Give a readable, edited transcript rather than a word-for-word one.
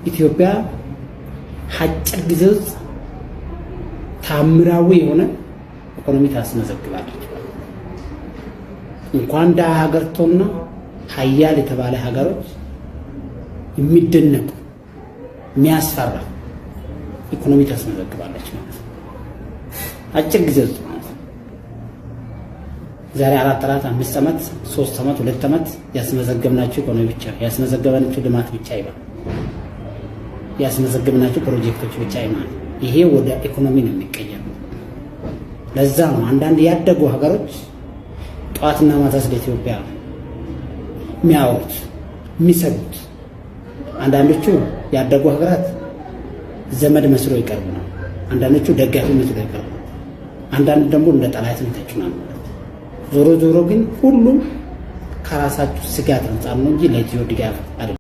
ኢትዮጵያ አጭር ጊዜ ውስጥ ታምራዊ የሆነ ኢኮኖሚ ታስመዘግባለች። እንኳን ዳ ሀገርቶና ሀያል የተባለ ሀገሮች የሚደነቁ የሚያስፈራ ኢኮኖሚ ታስመዘግባለች ማለት ነው። አጭር ጊዜ ውስጥ ማለት ነው። ዛሬ 4 ዓመት 5 ዓመት 3 ዓመት 2 ዓመት ያስመዘገብናቸው ኢኮኖሚ ብቻ ያስመዘገብናቸው ልማት ብቻ ይባል ያስመዘገብናቸው ፕሮጀክቶች ብቻ ይማል ይሄ ወደ ኢኮኖሚ ነው የሚቀየረው። ለዛ ነው አንዳንድ ያደጉ ሀገሮች ጧትና ማታ ስለ ኢትዮጵያ የሚያወሩት የሚሰሩት። አንዳንዶቹ ያደጉ ሀገራት ዘመድ መስሎ ይቀርቡና አንዳንዶቹ ደጋፊ መስሎ ይቀርቡና አንዳንዱ ደግሞ እንደ ጠላት ይተቹናል። ዞሮ ዞሮ ግን ሁሉም ከራሳቸው ስጋት አንጻር ነው እንጂ ለኢትዮጵያ ድጋፍ አይደለም።